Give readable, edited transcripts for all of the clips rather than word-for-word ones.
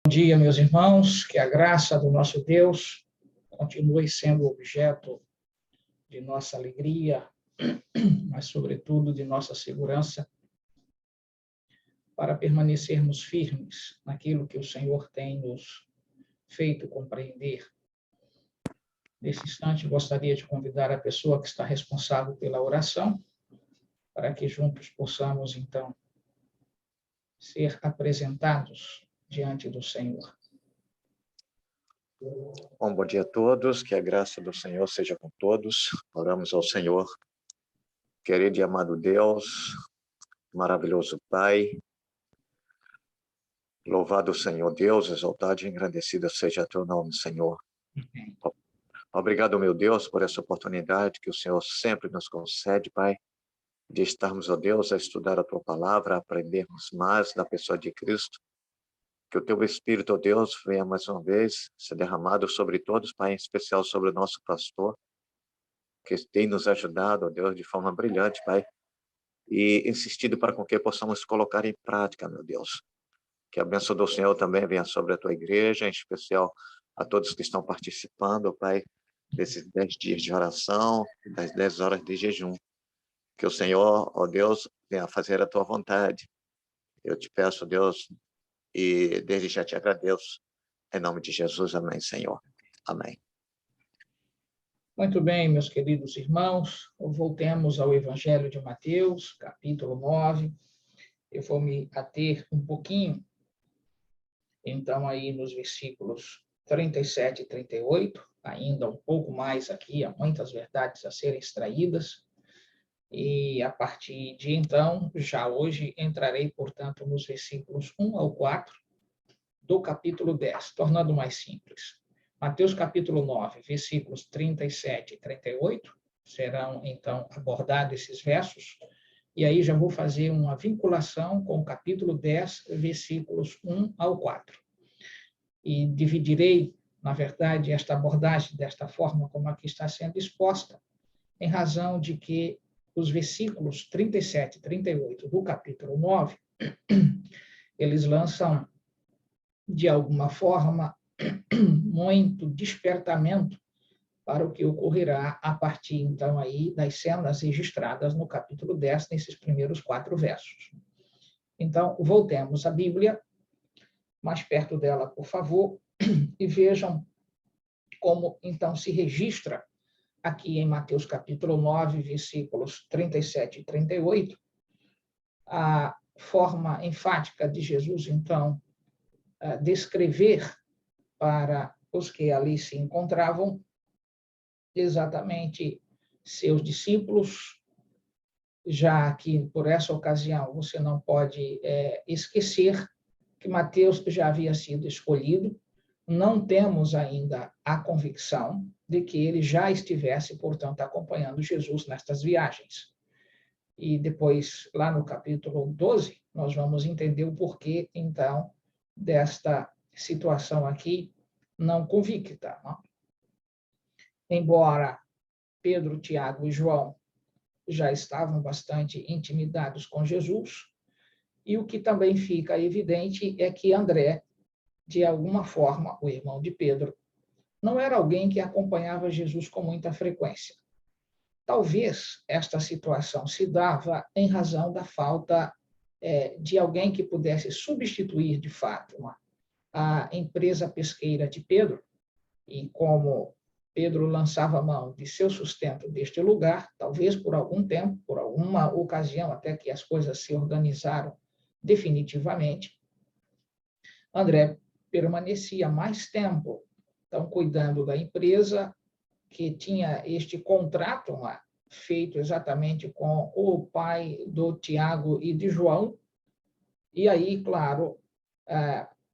Bom dia, meus irmãos, que a graça do nosso Deus continue sendo objeto de nossa alegria, mas, sobretudo, de nossa segurança, para permanecermos firmes naquilo que o Senhor tem nos feito compreender. Nesse instante, gostaria de convidar a pessoa que está responsável pela oração, para que juntos possamos, então, ser apresentados diante do Senhor. Bom dia a todos, que a graça do Senhor seja com todos. Oramos ao Senhor. Querido e amado Deus, maravilhoso Pai, louvado o Senhor Deus, exaltado e engrandecido seja teu nome, Senhor. Obrigado, meu Deus, por essa oportunidade que o Senhor sempre nos concede, Pai, de estarmos, ó Deus, a estudar a tua palavra, a aprendermos mais da pessoa de Cristo. Que o teu Espírito, ó Deus, venha mais uma vez ser derramado sobre todos, Pai, em especial sobre o nosso pastor, que tem nos ajudado, ó Deus, de forma brilhante, Pai, e insistido para com que possamos colocar em prática, meu Deus. Que a bênção do Senhor também venha sobre a tua igreja, em especial a todos que estão participando, Pai, desses 10 dias de oração, das 10 horas de jejum. Que o Senhor, ó Deus, venha fazer a tua vontade. Eu te peço, Deus, e desde já te agradeço. Em nome de Jesus, amém, Senhor. Amém. Muito bem, meus queridos irmãos, voltemos ao Evangelho de Mateus, capítulo 9. Eu vou me ater um pouquinho, então, aí nos versículos 37 e 38, ainda um pouco mais aqui, há muitas verdades a serem extraídas, e a partir de então, já hoje, entrarei, portanto, nos versículos 1 ao 4 do capítulo 10, tornando mais simples. Mateus capítulo 9, versículos 37 e 38, serão, então, abordados esses versos, e aí já vou fazer uma vinculação com o capítulo 10, versículos 1 ao 4. E dividirei, na verdade, esta abordagem desta forma como aqui está sendo exposta, em razão de que os versículos 37 e 38 do capítulo 9, eles lançam, de alguma forma, muito despertamento para o que ocorrerá a partir, então, aí das cenas registradas no capítulo 10, nesses primeiros 4 versos. Então, voltemos à Bíblia, mais perto dela, por favor, e vejam como, então, se registra aqui em Mateus capítulo 9, versículos 37 e 38, a forma enfática de Jesus, então, descrever para os que ali se encontravam exatamente seus discípulos, já que, por essa ocasião, você não pode esquecer que Mateus já havia sido escolhido, não temos ainda a convicção de que ele já estivesse, portanto, acompanhando Jesus nestas viagens. E depois, lá no capítulo 12, nós vamos entender o porquê, então, desta situação aqui não convicta. Não? Embora Pedro, Tiago e João já estavam bastante intimidados com Jesus, e o que também fica evidente é que André, de alguma forma, o irmão de Pedro, não era alguém que acompanhava Jesus com muita frequência. Talvez esta situação se dava em razão da falta de alguém que pudesse substituir, de fato, a empresa pesqueira de Pedro, e como Pedro lançava mão de seu sustento deste lugar, talvez por algum tempo, por alguma ocasião, até que as coisas se organizaram definitivamente, André permanecia mais tempo, então, cuidando da empresa, que tinha este contrato feito exatamente com o pai do Tiago e de João, e aí, claro,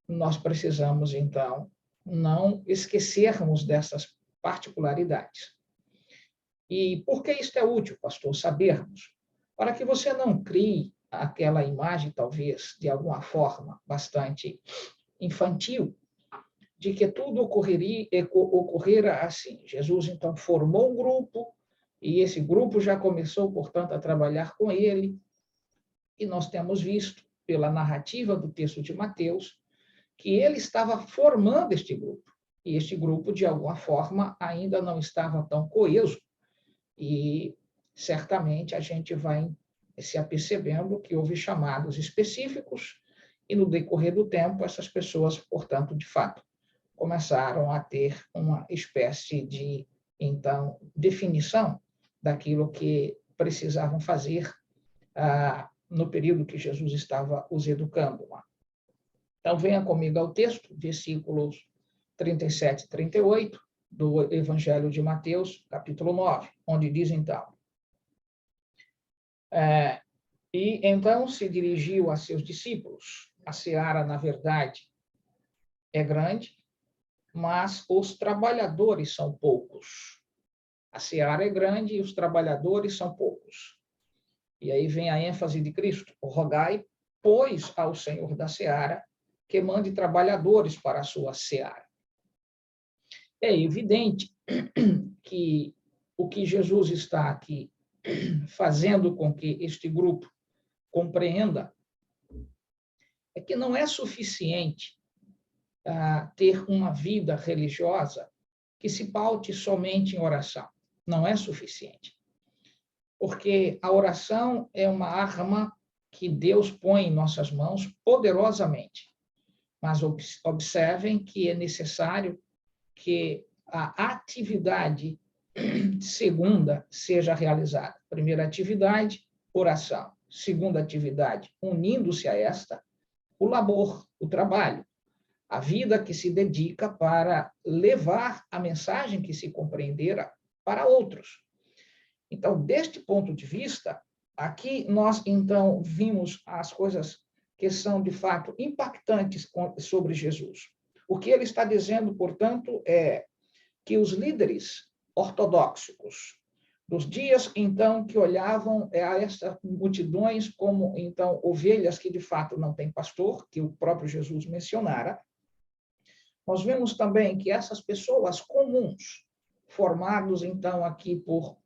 nós precisamos, então, não esquecermos dessas particularidades. E por que isto é útil, pastor, sabermos? Para que você não crie aquela imagem, talvez, de alguma forma, bastante infantil, de que tudo ocorrera assim. Jesus, então, formou um grupo, e esse grupo já começou, portanto, a trabalhar com ele, e nós temos visto, pela narrativa do texto de Mateus, que ele estava formando este grupo. E este grupo, de alguma forma, ainda não estava tão coeso. E certamente a gente vai se apercebendo que houve chamados específicos e, no decorrer do tempo, essas pessoas, portanto, de fato, começaram a ter uma espécie de, então, definição daquilo que precisavam fazer no período que Jesus estava os educando. Então, venha comigo ao texto, versículos 37 e 38, do Evangelho de Mateus, capítulo 9, onde diz, então, e então se dirigiu a seus discípulos. A seara, na verdade, é grande, mas os trabalhadores são poucos. A seara é grande e os trabalhadores são poucos. E aí vem a ênfase de Cristo. Rogai, pois, ao Senhor da seara que mande trabalhadores para a sua seara. É evidente que o que Jesus está aqui fazendo com que este grupo compreenda é que não é suficiente ter uma vida religiosa que se paute somente em oração. Não é suficiente. Porque a oração é uma arma que Deus põe em nossas mãos poderosamente. Mas observem que é necessário que a atividade segunda seja realizada. Primeira atividade, oração. Segunda atividade, unindo-se a esta, o labor, o trabalho, a vida que se dedica para levar a mensagem que se compreendera para outros. Então, deste ponto de vista, aqui nós, então, vimos as coisas que são, de fato, impactantes sobre Jesus. O que ele está dizendo, portanto, é que os líderes ortodoxos dos dias, então, que olhavam a estas multidões como, então, ovelhas que, de fato, não têm pastor, que o próprio Jesus mencionara, nós vemos também que essas pessoas comuns, formados, então, aqui por,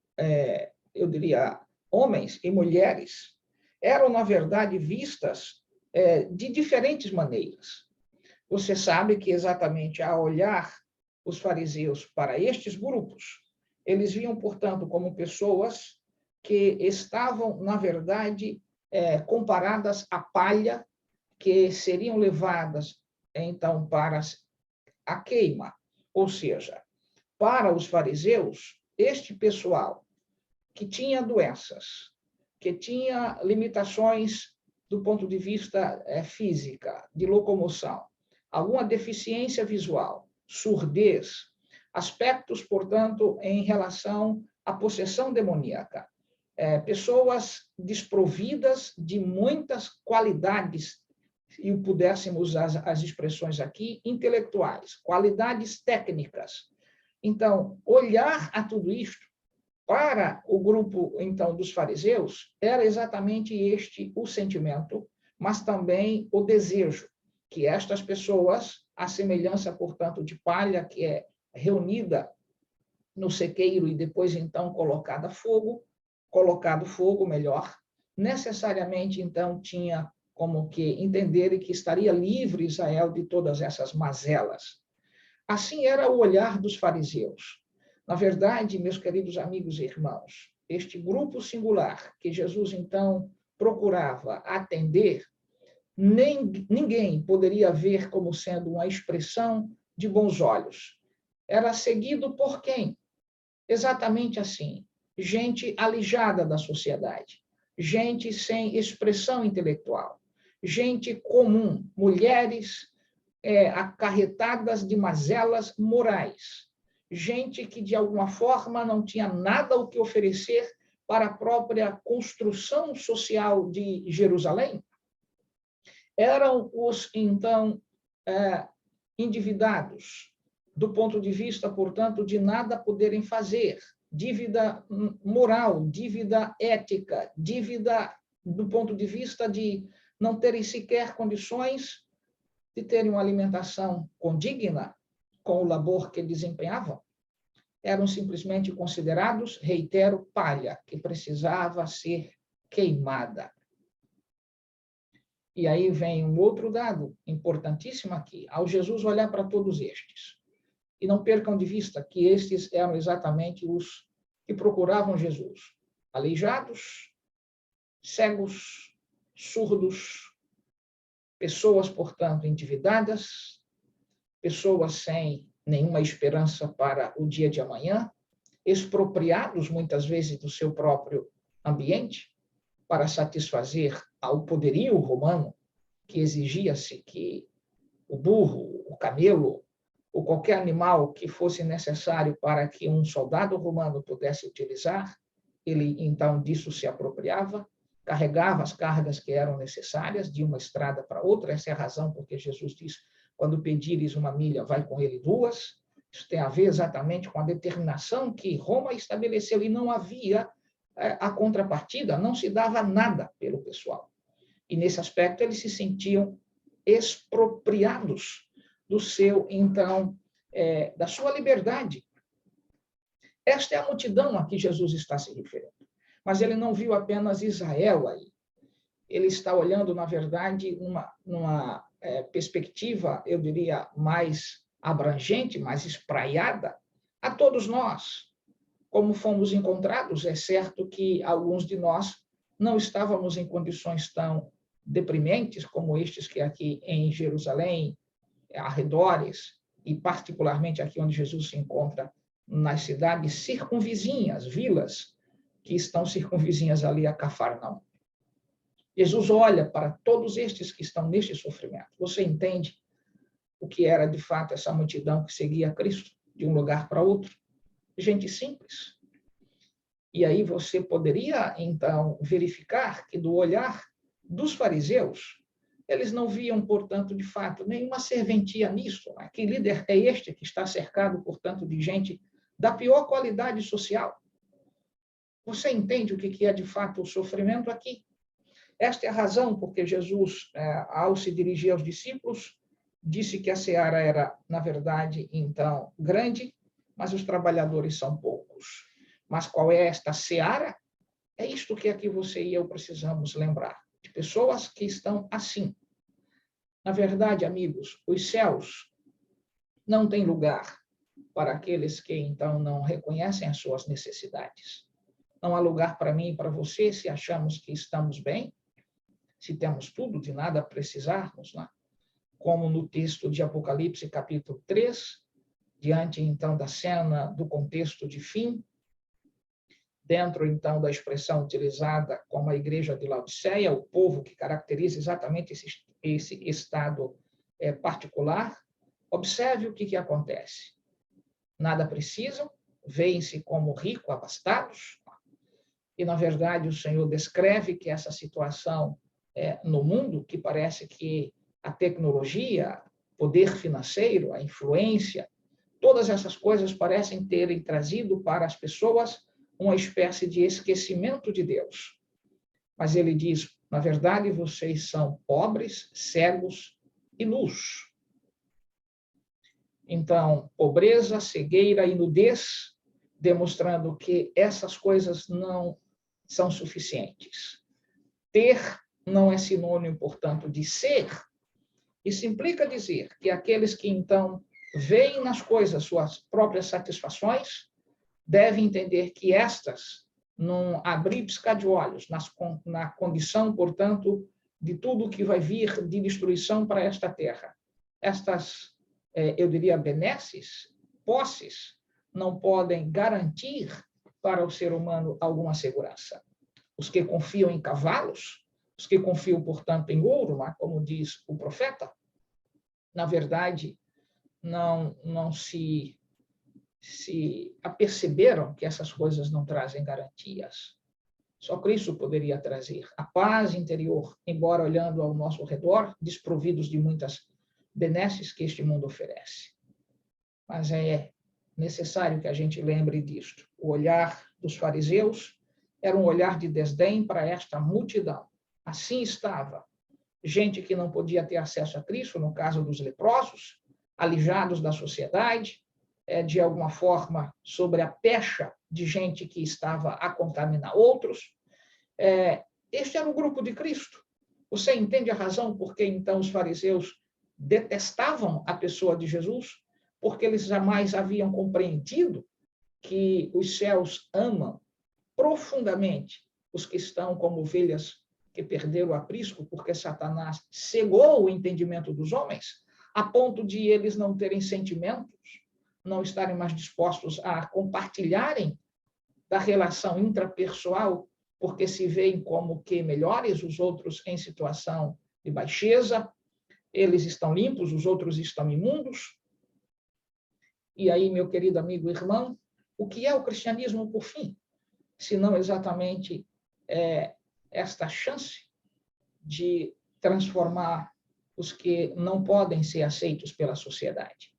eu diria, homens e mulheres, eram, na verdade, vistas de diferentes maneiras. Você sabe que, exatamente, ao olhar os fariseus para estes grupos, eles viam, portanto, como pessoas que estavam, na verdade, comparadas à palha, que seriam levadas, então, para a queima. Ou seja, para os fariseus, este pessoal que tinha doenças, que tinha limitações do ponto de vista física, de locomoção, alguma deficiência visual, surdez, aspectos, portanto, em relação à possessão demoníaca, pessoas desprovidas de muitas qualidades, e pudéssemos usar as expressões aqui, intelectuais, qualidades técnicas. Então, olhar a tudo isto para o grupo, então, dos fariseus, era exatamente este o sentimento, mas também o desejo, que estas pessoas, a semelhança, portanto, de palha, que é reunida no sequeiro e depois, então, colocado fogo, melhor, necessariamente, então, tinha como que entender que estaria livre Israel de todas essas mazelas. Assim era o olhar dos fariseus. Na verdade, meus queridos amigos e irmãos, este grupo singular que Jesus, então, procurava atender, ninguém poderia ver como sendo uma expressão de bons olhos. Era seguido por quem? Exatamente assim, gente alijada da sociedade, gente sem expressão intelectual, gente comum, mulheres acarretadas de mazelas morais, gente que, de alguma forma, não tinha nada o que oferecer para a própria construção social de Jerusalém. Eram os, então, endividados, do ponto de vista, portanto, de nada poderem fazer, dívida moral, dívida ética, dívida do ponto de vista de não terem sequer condições de terem uma alimentação condigna com o labor que desempenhavam. Eram simplesmente considerados, reitero, palha, que precisava ser queimada. E aí vem um outro dado importantíssimo aqui. Ao Jesus olhar para todos estes, e não percam de vista que estes eram exatamente os que procuravam Jesus. Aleijados, cegos, surdos, pessoas, portanto, endividadas, pessoas sem nenhuma esperança para o dia de amanhã, expropriados muitas vezes do seu próprio ambiente para satisfazer ao poderio romano, que exigia-se que o burro, o camelo, ou qualquer animal que fosse necessário para que um soldado romano pudesse utilizar, ele então disso se apropriava, carregava as cargas que eram necessárias de uma estrada para outra. Essa é a razão porque Jesus diz, quando pedires uma milha, vai com ele 2. Isso tem a ver exatamente com a determinação que Roma estabeleceu, e não havia a contrapartida, não se dava nada pelo pessoal. E nesse aspecto eles se sentiam expropriados do seu, então, da sua liberdade. Esta é a multidão a que Jesus está se referindo. Mas ele não viu apenas Israel aí. Ele está olhando, na verdade, numa perspectiva, eu diria, mais abrangente, mais espraiada, a todos nós. Como fomos encontrados, é certo que alguns de nós não estávamos em condições tão deprimentes como estes que aqui em Jerusalém, arredores, e particularmente aqui onde Jesus se encontra, nas cidades circunvizinhas, vilas que estão circunvizinhas ali a Cafarnaum. Jesus olha para todos estes que estão neste sofrimento. Você entende o que era, de fato, essa multidão que seguia Cristo de um lugar para outro? Gente simples. E aí você poderia, então, verificar que do olhar dos fariseus, eles não viam, portanto, de fato, nenhuma serventia nisso. Né? Que líder é este que está cercado, portanto, de gente da pior qualidade social? Você entende o que é, de fato, o sofrimento aqui? Esta é a razão porque Jesus, ao se dirigir aos discípulos, disse que a seara era, na verdade, então, grande, mas os trabalhadores são poucos. Mas qual é esta seara? É isto que aqui você e eu precisamos lembrar, de pessoas que estão assim. Na verdade, amigos, os céus não têm lugar para aqueles que, então, não reconhecem as suas necessidades. Não há lugar para mim e para você se achamos que estamos bem, se temos tudo, de nada precisarmos, né? Como no texto de Apocalipse, capítulo 3, diante, então, da cena do contexto de fim, dentro, então, da expressão utilizada como a igreja de Laodiceia, o povo que caracteriza exatamente esse estado particular, observe o que acontece. Nada precisam, veem-se como ricos, abastados, e, na verdade, o Senhor descreve que essa situação no mundo, que parece que a tecnologia, poder financeiro, a influência, todas essas coisas parecem terem trazido para as pessoas uma espécie de esquecimento de Deus. Mas ele diz, na verdade, vocês são pobres, cegos e nus. Então, pobreza, cegueira e nudez, demonstrando que essas coisas não são suficientes. Ter não é sinônimo, portanto, de ser. Isso implica dizer que aqueles que, então, veem nas coisas suas próprias satisfações, devem entender que estas, num abrir e piscar de olhos, na condição, portanto, de tudo que vai vir de destruição para esta terra, estas, eu diria, benesses, posses, não podem garantir para o ser humano alguma segurança. Os que confiam em cavalos, os que confiam, portanto, em ouro, como diz o profeta, na verdade, não se aperceberam que essas coisas não trazem garantias. Só Cristo poderia trazer a paz interior, embora olhando ao nosso redor, desprovidos de muitas benesses que este mundo oferece. Mas é necessário que a gente lembre disto. O olhar dos fariseus era um olhar de desdém para esta multidão. Assim estava gente que não podia ter acesso a Cristo, no caso dos leprosos, alijados da sociedade, de alguma forma, sobre a pecha de gente que estava a contaminar outros. Este era o grupo de Cristo. Você entende a razão por que, então, os fariseus detestavam a pessoa de Jesus? Porque eles jamais haviam compreendido que os céus amam profundamente os que estão como ovelhas que perderam o aprisco, porque Satanás cegou o entendimento dos homens, a ponto de eles não terem sentimentos, não estarem mais dispostos a compartilharem da relação intrapessoal, porque se veem como que melhores, os outros em situação de baixeza, eles estão limpos, os outros estão imundos. E aí, meu querido amigo e irmão, o que é o cristianismo, por fim? Se não exatamente esta chance de transformar os que não podem ser aceitos pela sociedade.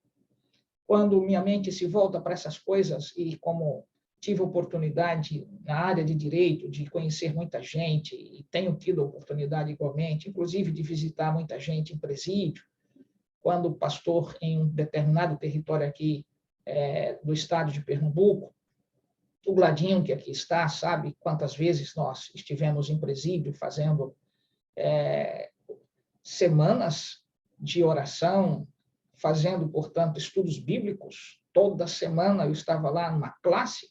Quando minha mente se volta para essas coisas, e como tive oportunidade na área de direito de conhecer muita gente, e tenho tido a oportunidade igualmente, inclusive de visitar muita gente em presídio, quando pastor em um determinado território aqui do estado de Pernambuco, o Gladinho, que aqui está, sabe quantas vezes nós estivemos em presídio fazendo semanas de oração, fazendo, portanto, estudos bíblicos. Toda semana eu estava lá numa classe,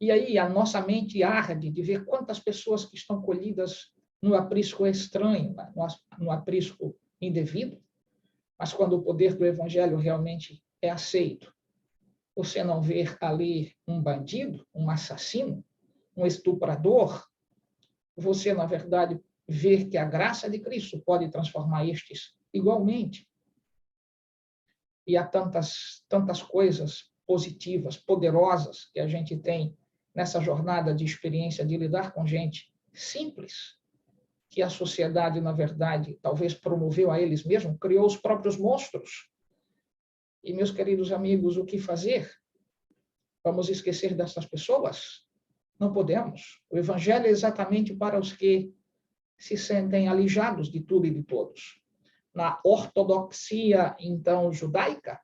e aí a nossa mente arde de ver quantas pessoas que estão colhidas no aprisco estranho, no aprisco indevido. Mas quando o poder do evangelho realmente é aceito, você não vê ali um bandido, um assassino, um estuprador, você, na verdade, vê que a graça de Cristo pode transformar estes igualmente. E há tantas coisas positivas, poderosas, que a gente tem nessa jornada de experiência de lidar com gente simples, que a sociedade, na verdade, talvez promoveu a eles mesmos, criou os próprios monstros. E, meus queridos amigos, o que fazer? Vamos esquecer dessas pessoas? Não podemos. O evangelho é exatamente para os que se sentem alijados de tudo e de todos. Na ortodoxia, então, judaica,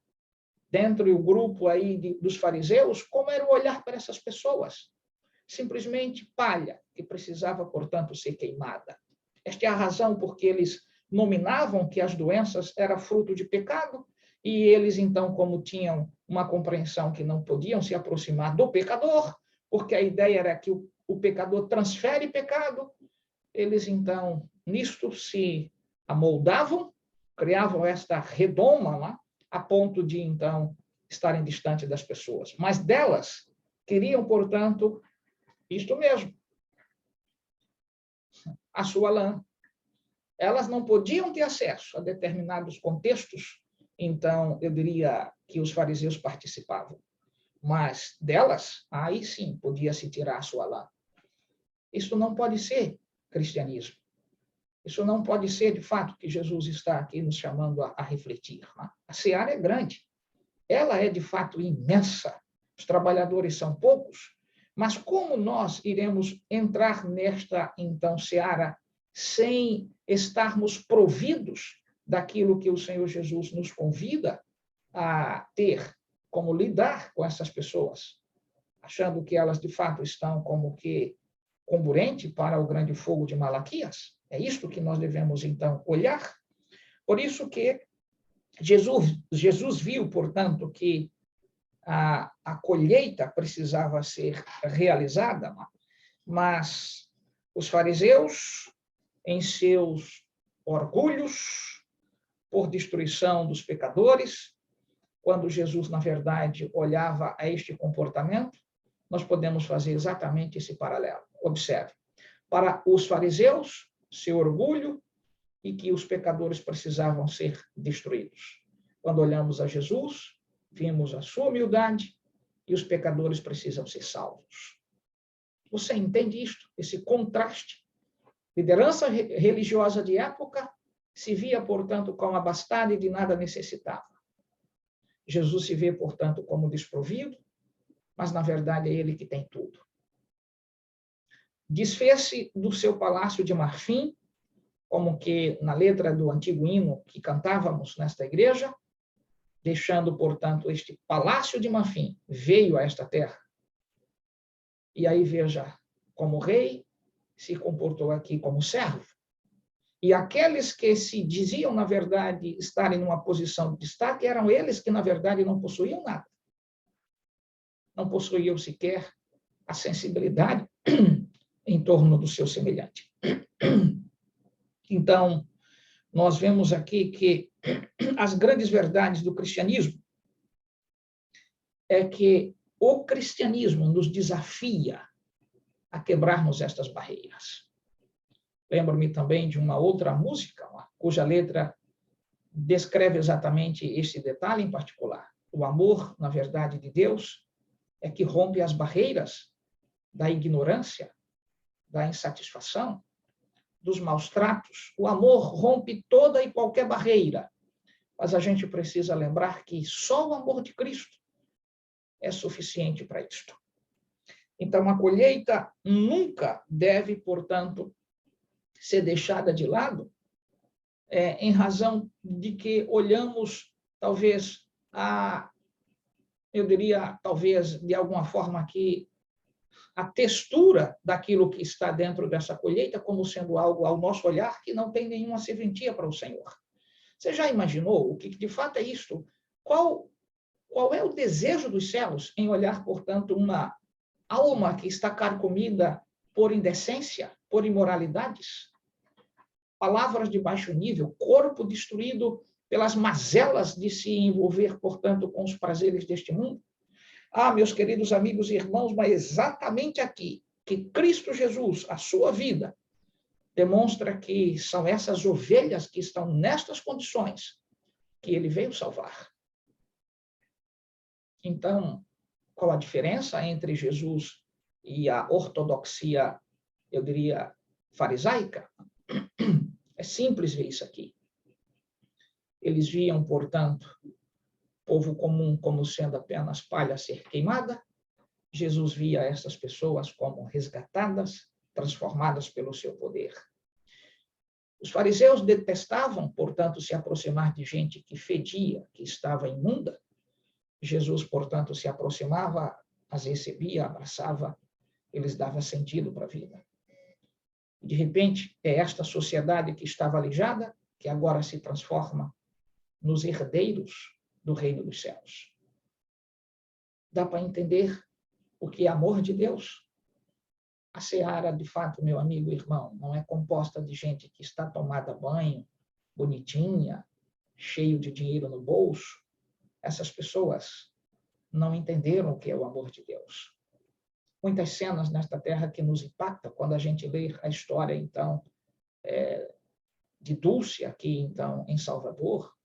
dentro do grupo aí dos fariseus, como era o olhar para essas pessoas? Simplesmente palha, que precisava, portanto, ser queimada. Esta é a razão por que eles nominavam que as doenças eram fruto de pecado, e eles, então, como tinham uma compreensão que não podiam se aproximar do pecador, porque a ideia era que o pecador transfere pecado, eles, então, nisto se amoldavam, criavam esta redoma lá, a ponto de, então, estarem distante das pessoas. Mas delas queriam, portanto, isto mesmo, a sua lã. Elas não podiam ter acesso a determinados contextos, então, eu diria que os fariseus participavam. Mas delas, aí sim, podia-se tirar a sua lã. Isso não pode ser cristianismo. Isso não pode ser, de fato, que Jesus está aqui nos chamando a refletir. Né? A seara é grande. Ela é, de fato, imensa. Os trabalhadores são poucos. Mas como nós iremos entrar nesta, então, seara sem estarmos providos daquilo que o Senhor Jesus nos convida a ter, como lidar com essas pessoas, achando que elas, de fato, estão como que comburente para o grande fogo de Malaquias? É isto que nós devemos, então, olhar. Por isso que Jesus viu, portanto, que a colheita precisava ser realizada, mas os fariseus, em seus orgulhos por destruição dos pecadores, quando Jesus, na verdade, olhava a este comportamento, nós podemos fazer exatamente esse paralelo. Observe. Para os fariseus, seu orgulho e que os pecadores precisavam ser destruídos. Quando olhamos a Jesus, vimos a sua humildade e os pecadores precisam ser salvos. Você entende isto? Esse contraste? Liderança religiosa de época se via, portanto, como abastada e de nada necessitava. Jesus se vê, portanto, como desprovido, mas, na verdade, é ele que tem tudo. Desfez-se do seu palácio de marfim, como que na letra do antigo hino que cantávamos nesta igreja, deixando, portanto, este palácio de marfim, veio a esta terra. E aí veja como rei, se comportou aqui como servo. E aqueles que se diziam, na verdade, estarem numa posição de destaque, eram eles que, na verdade, não possuíam nada. Não possuíam sequer a sensibilidade em torno do seu semelhante. Então, nós vemos aqui que as grandes verdades do cristianismo é que o cristianismo nos desafia a quebrarmos estas barreiras. Lembro-me também de uma outra música, cuja letra descreve exatamente este detalhe em particular. O amor, na verdade, de Deus é que rompe as barreiras da ignorância, da insatisfação, dos maus tratos. O amor rompe toda e qualquer barreira, mas a gente precisa lembrar que só o amor de Cristo é suficiente para isto. Então, a colheita nunca deve, portanto, ser deixada de lado, em razão de que olhamos, talvez, eu diria, talvez, de alguma forma aqui, a textura daquilo que está dentro dessa colheita como sendo algo, ao nosso olhar, que não tem nenhuma serventia para o Senhor. Você já imaginou o que de fato é isto? Qual é o desejo dos céus em olhar, portanto, uma alma que está carcomida por indecência, por imoralidades? Palavras de baixo nível, corpo destruído pelas mazelas de se envolver, portanto, com os prazeres deste mundo. Meus queridos amigos e irmãos, mas exatamente aqui que Cristo Jesus, a sua vida, demonstra que são essas ovelhas que estão nestas condições que ele veio salvar. Então, qual a diferença entre Jesus e a ortodoxia, eu diria, farisaica? É simples ver isso aqui. Eles viam, portanto, povo comum como sendo apenas palha a ser queimada. Jesus via essas pessoas como resgatadas, transformadas pelo seu poder. Os fariseus detestavam, portanto, se aproximar de gente que fedia, que estava imunda. Jesus, portanto, se aproximava, as recebia, abraçava, eles davam sentido para a vida. De repente, é esta sociedade que estava aleijada, que agora se transforma nos herdeiros do reino dos céus. Dá para entender o que é amor de Deus? A seara, de fato, meu amigo e irmão, não é composta de gente que está tomada banho, bonitinha, cheio de dinheiro no bolso. Essas pessoas não entenderam o que é o amor de Deus. Muitas cenas nesta terra que nos impactam quando a gente lê a história, então, de Dulce, aqui, então, em Salvador,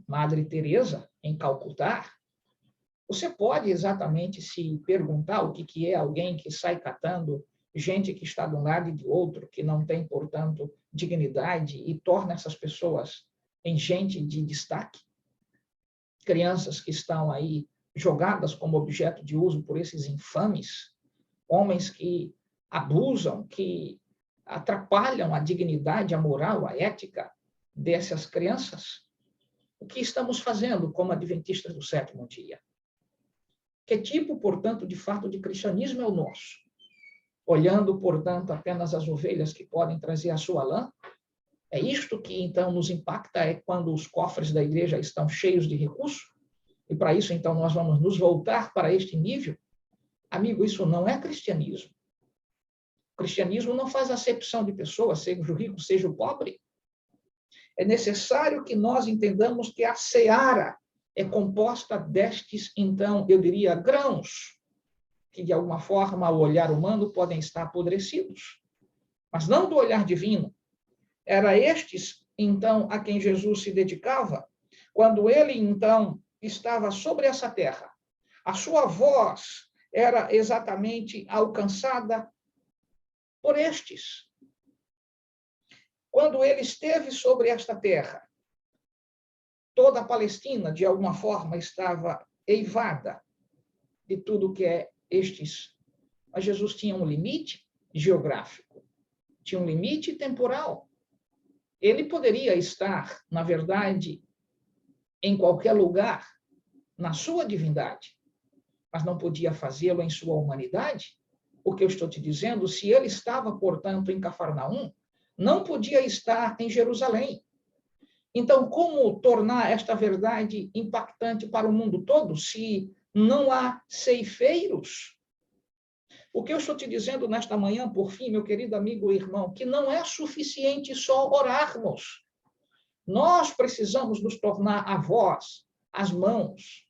Madre Teresa, em Calcutá. Você pode exatamente se perguntar o que é alguém que sai catando gente que está de um lado e de outro, que não tem, portanto, dignidade e torna essas pessoas em gente de destaque? Crianças que estão aí jogadas como objeto de uso por esses infames, homens que abusam, que atrapalham a dignidade, a moral, a ética dessas crianças. O que estamos fazendo como adventistas do sétimo dia? Que tipo, portanto, de fato de cristianismo é o nosso? Olhando, portanto, apenas as ovelhas que podem trazer a sua lã? É isto que, então, nos impacta, é quando os cofres da igreja estão cheios de recursos? E para isso, então, nós vamos nos voltar para este nível? Amigo, isso não é cristianismo. O cristianismo não faz acepção de pessoas, seja o rico, seja o pobre. É necessário que nós entendamos que a seara é composta destes, então, eu diria, grãos, que, de alguma forma, ao olhar humano, podem estar apodrecidos, mas não do olhar divino. Era estes, então, a quem Jesus se dedicava, quando ele, então, estava sobre essa terra. A sua voz era exatamente alcançada por estes. Quando ele esteve sobre esta terra, toda a Palestina, de alguma forma, estava eivada de tudo que é estes. Mas Jesus tinha um limite geográfico, tinha um limite temporal. Ele poderia estar, na verdade, em qualquer lugar, na sua divindade, mas não podia fazê-lo em sua humanidade. o que eu estou te dizendo, se ele estava, portanto, em Cafarnaum, não podia estar em Jerusalém. Então, como tornar esta verdade impactante para o mundo todo se não há ceifeiros? O que eu estou te dizendo nesta manhã, por fim, meu querido amigo e irmão, que não é suficiente só orarmos. Nós precisamos nos tornar a voz, as mãos,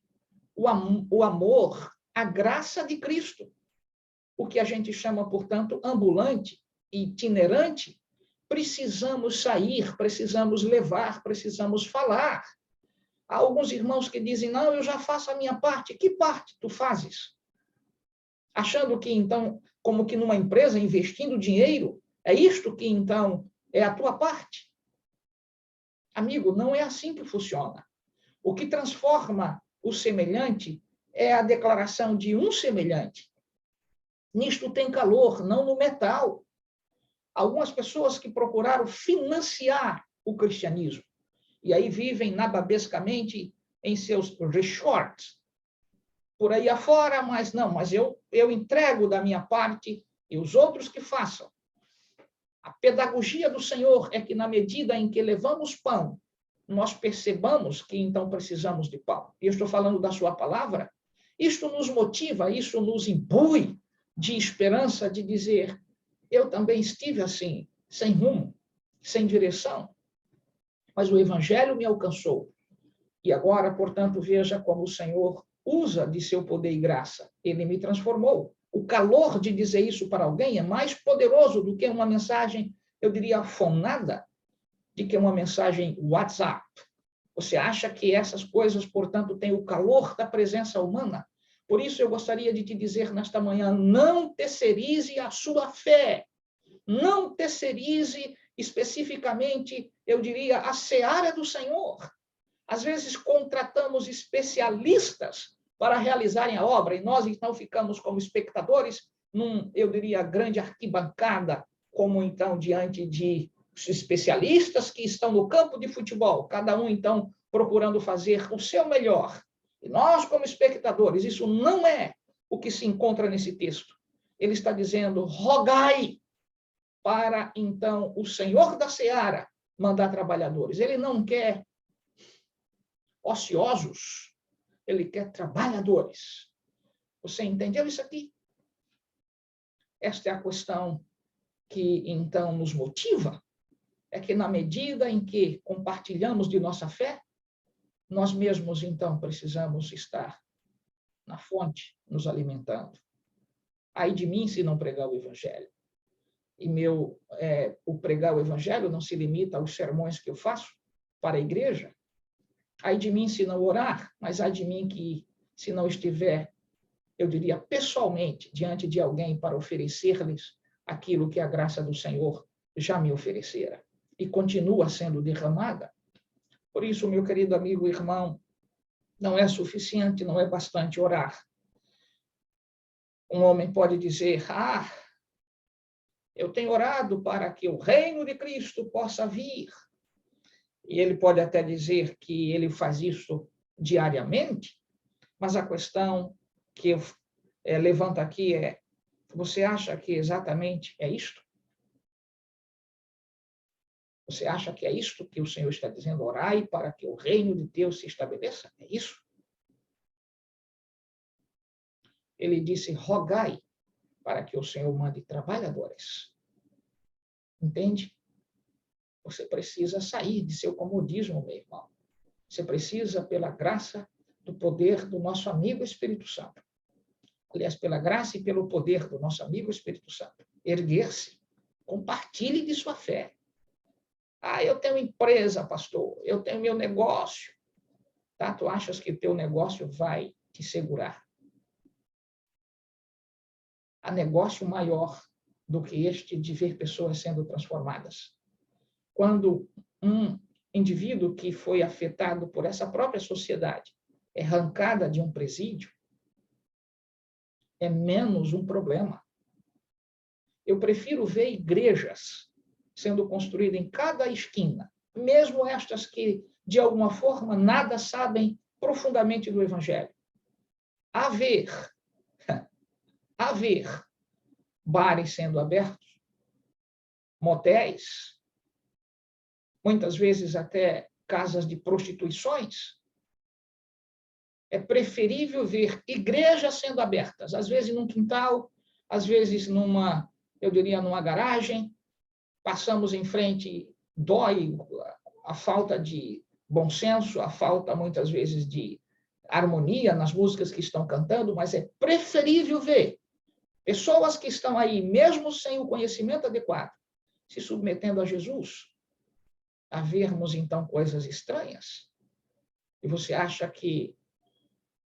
o amor, a graça de Cristo. O que a gente chama, portanto, ambulante, itinerante. Precisamos sair, precisamos levar, precisamos falar. Há alguns irmãos que dizem, não, eu já faço a minha parte. Que parte tu fazes? Achando que, então, como que numa empresa, investindo dinheiro, é isto que, então, é a tua parte? Amigo, não é assim que funciona. O que transforma o semelhante é a declaração de um semelhante. Nisto tem calor, não no metal. Algumas pessoas que procuraram financiar o cristianismo, e aí vivem nababescamente em seus resorts, por aí afora, mas não, mas eu entrego da minha parte e os outros que façam. A pedagogia do Senhor é que, na medida em que levamos pão, nós percebamos que então precisamos de pão. E eu estou falando da sua palavra. Isto nos motiva, isso nos imbui de esperança de dizer, eu também estive assim, sem rumo, sem direção, mas o Evangelho me alcançou. E agora, portanto, veja como o Senhor usa de seu poder e graça. Ele me transformou. O calor de dizer isso para alguém é mais poderoso do que uma mensagem, eu diria, fonada, de que uma mensagem WhatsApp. Você acha que essas coisas, portanto, têm o calor da presença humana? Por isso, eu gostaria de te dizer nesta manhã, não terceirize a sua fé. Não terceirize especificamente, eu diria, a seara do Senhor. Às vezes, contratamos especialistas para realizarem a obra, e nós, então, ficamos como espectadores eu diria, grande arquibancada, como, então, diante de especialistas que estão no campo de futebol, cada um, então, procurando fazer o seu melhor. E nós, como espectadores, isso não é o que se encontra nesse texto. Ele está dizendo, rogai para, então, o Senhor da seara mandar trabalhadores. Ele não quer ociosos, ele quer trabalhadores. Você entendeu isso aqui? Esta é a questão que, então, nos motiva, é que, na medida em que compartilhamos de nossa fé, nós mesmos, então, precisamos estar na fonte, nos alimentando. Ai de mim se não pregar o Evangelho. E o pregar o Evangelho não se limita aos sermões que eu faço para a igreja. Ai de mim se não orar, mas ai de mim que, se não estiver, eu diria, pessoalmente, diante de alguém para oferecer-lhes aquilo que a graça do Senhor já me oferecera e continua sendo derramada. Por isso, meu querido amigo e irmão, não é suficiente, não é bastante orar. Um homem pode dizer, eu tenho orado para que o reino de Cristo possa vir. E ele pode até dizer que ele faz isso diariamente, mas a questão que eu levanto aqui é, você acha que exatamente é isto? Você acha que é isto que o Senhor está dizendo? Orai para que o reino de Deus se estabeleça? É isso? Ele disse, rogai para que o Senhor mande trabalhadores. Entende? Você precisa sair de seu comodismo, meu irmão. Você precisa, pela graça, do poder do nosso amigo Espírito Santo. Aliás, pela graça e pelo poder do nosso amigo Espírito Santo. Erguer-se. Compartilhe de sua fé. Eu tenho empresa, pastor. Eu tenho meu negócio. Tá? Tu achas que o teu negócio vai te segurar? Há negócio maior do que este de ver pessoas sendo transformadas. Quando um indivíduo que foi afetado por essa própria sociedade é arrancada de um presídio, é menos um problema. Eu prefiro ver igrejas sendo construídas em cada esquina, mesmo estas que, de alguma forma, nada sabem profundamente do Evangelho. Haver bares sendo abertos, motéis, muitas vezes até casas de prostituições. É preferível ver igrejas sendo abertas, às vezes num quintal, às vezes eu diria, numa garagem. Passamos em frente, dói a falta de bom senso, a falta, muitas vezes, de harmonia nas músicas que estão cantando, mas é preferível ver pessoas que estão aí, mesmo sem o conhecimento adequado, se submetendo a Jesus, a vermos, então, coisas estranhas. E você acha que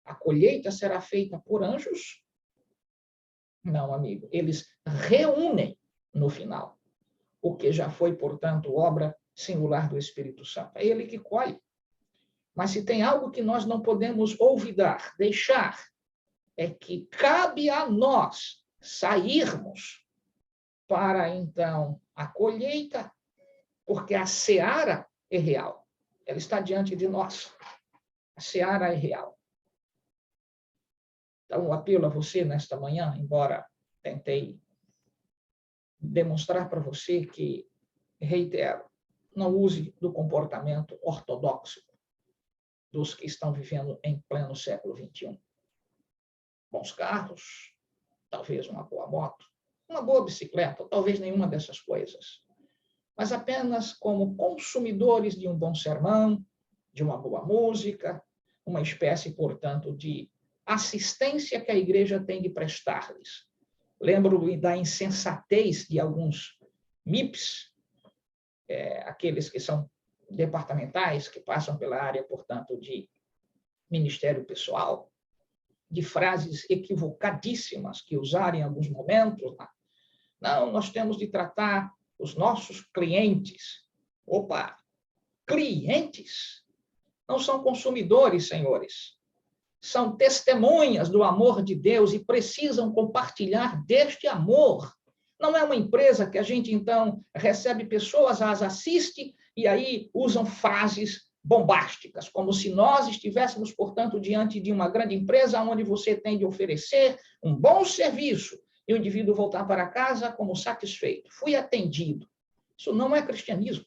a colheita será feita por anjos? Não, amigo. Eles reúnem no final, o que já foi, portanto, obra singular do Espírito Santo. É ele que colhe. Mas se tem algo que nós não podemos olvidar, deixar, é que cabe a nós sairmos para, então, a colheita, porque a seara é real. Ela está diante de nós. A seara é real. Então, o apelo a você nesta manhã, embora tentei demonstrar para você que, reitero, não use do comportamento ortodoxo dos que estão vivendo em pleno século XXI. Bons carros, talvez uma boa moto, uma boa bicicleta, ou talvez nenhuma dessas coisas. Mas apenas como consumidores de um bom sermão, de uma boa música, uma espécie, portanto, de assistência que a igreja tem de prestar-lhes. Lembro-me da insensatez de alguns MIPs, aqueles que são departamentais, que passam pela área, portanto, de ministério pessoal, de frases equivocadíssimas que usaram em alguns momentos. Não, nós temos de tratar os nossos clientes. Opa! Clientes? Não são consumidores, senhores. São testemunhas do amor de Deus e precisam compartilhar deste amor. Não é uma empresa que a gente, então, recebe pessoas, as assiste e aí usam frases bombásticas, como se nós estivéssemos, portanto, diante de uma grande empresa onde você tem de oferecer um bom serviço e o indivíduo voltar para casa como satisfeito. Fui atendido. Isso não é cristianismo.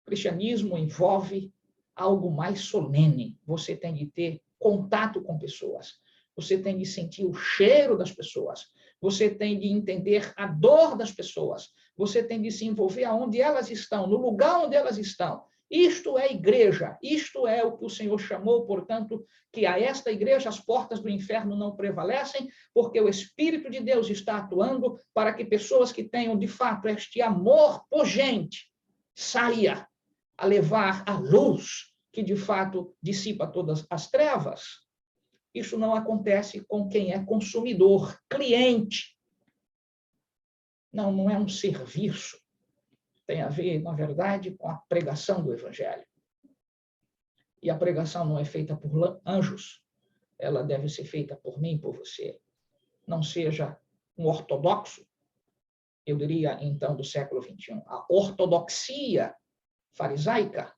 O cristianismo envolve algo mais solene. Você tem de ter contato com pessoas. Você tem de sentir o cheiro das pessoas. Você tem de entender a dor das pessoas. Você tem de se envolver aonde elas estão, no lugar onde elas estão. Isto é igreja. Isto é o que o Senhor chamou, portanto, que a esta igreja as portas do inferno não prevalecem, porque o Espírito de Deus está atuando para que pessoas que tenham, de fato, este amor pujante saia a levar a luz que, de fato, dissipa todas as trevas. Isso não acontece com quem é consumidor, cliente. Não é um serviço. Tem a ver, na verdade, com a pregação do Evangelho. E a pregação não é feita por anjos. Ela deve ser feita por mim, por você. Não seja um ortodoxo, eu diria, então, do século XXI. A ortodoxia farisaica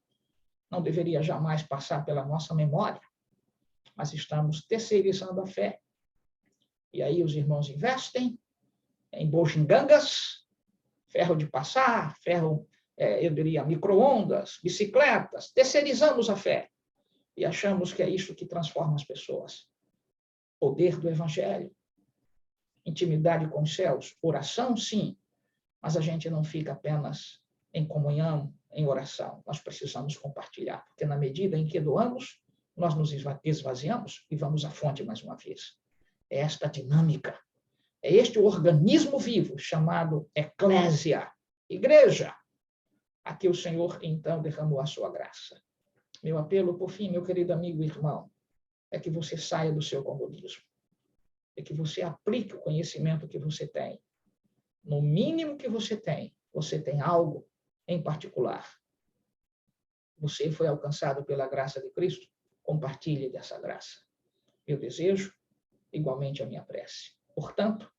não deveria jamais passar pela nossa memória, mas estamos terceirizando a fé. E aí os irmãos investem em bugigangas, ferro de passar, ferro, eu diria, micro-ondas, bicicletas, terceirizamos a fé e achamos que é isso que transforma as pessoas. Poder do Evangelho, intimidade com os céus, oração, sim, mas a gente não fica apenas em comunhão, em oração. Nós precisamos compartilhar, porque na medida em que doamos, nós nos esvaziamos e vamos à fonte mais uma vez. É esta dinâmica, é este organismo vivo chamado eclésia, igreja, a que o Senhor, então, derramou a sua graça. Meu apelo, por fim, meu querido amigo e irmão, é que você saia do seu comodismo, é que você aplique o conhecimento que você tem. No mínimo que você tem algo em particular. Você foi alcançado pela graça de Cristo, compartilhe dessa graça. Eu desejo, igualmente, a minha prece. Portanto,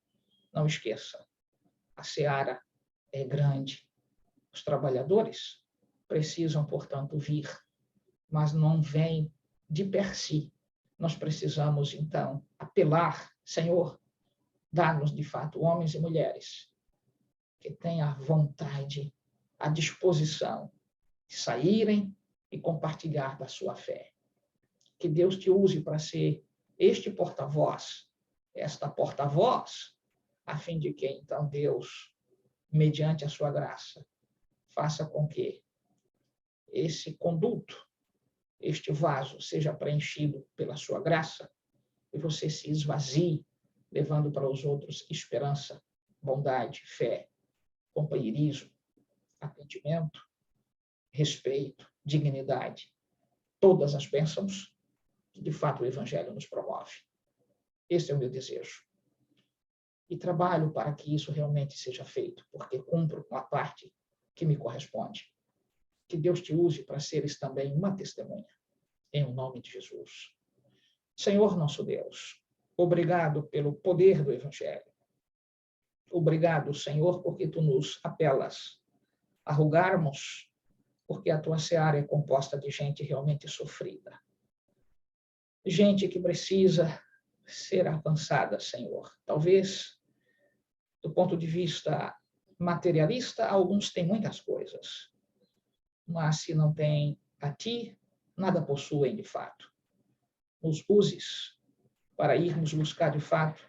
não esqueça, a seara é grande. Os trabalhadores precisam, portanto, vir, mas não vêm de per si. Nós precisamos, então, apelar, Senhor, Dá-nos, de fato, homens e mulheres que tenham a vontade, a disposição de saírem e compartilhar da sua fé. Que Deus te use para ser este porta-voz, esta porta-voz, a fim de que, então, Deus, mediante a sua graça, faça com que esse conduto, este vaso, seja preenchido pela sua graça e você se esvazie, levando para os outros esperança, bondade, fé, companheirismo, atendimento, respeito, dignidade, todas as bênçãos que, de fato, o Evangelho nos promove. Esse é o meu desejo. E trabalho para que isso realmente seja feito, porque cumpro com a parte que me corresponde. Que Deus te use para seres também uma testemunha, em nome de Jesus. Senhor nosso Deus, obrigado pelo poder do Evangelho. Obrigado, Senhor, porque tu nos apelas a rogarmos, porque a tua seara é composta de gente realmente sofrida. Gente que precisa ser avançada, Senhor. Talvez, do ponto de vista materialista, alguns têm muitas coisas, mas se não têm a ti, nada possuem de fato. Nos uses para irmos buscar de fato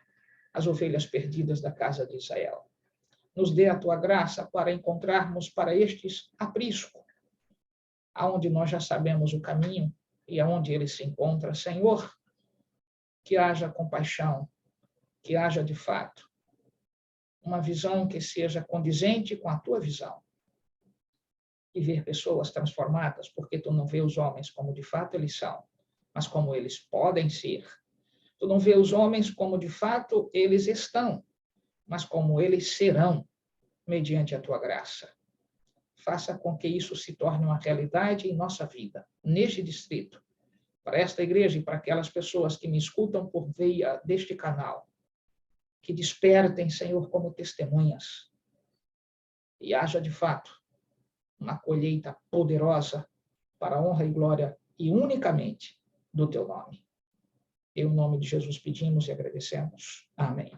as ovelhas perdidas da casa de Israel. Nos dê a tua graça para encontrarmos para estes aprisco, aonde nós já sabemos o caminho e aonde ele se encontra. Senhor, que haja compaixão, que haja de fato uma visão que seja condizente com a tua visão. E ver pessoas transformadas, porque tu não vê os homens como de fato eles são, mas como eles podem ser. Tu não vê os homens como de fato eles estão, mas como eles serão, mediante a tua graça. Faça com que isso se torne uma realidade em nossa vida, neste distrito, para esta igreja e para aquelas pessoas que me escutam por via deste canal, que despertem, Senhor, como testemunhas, e haja de fato uma colheita poderosa para a honra e glória e unicamente do teu nome. Em nome de Jesus pedimos e agradecemos. Amém.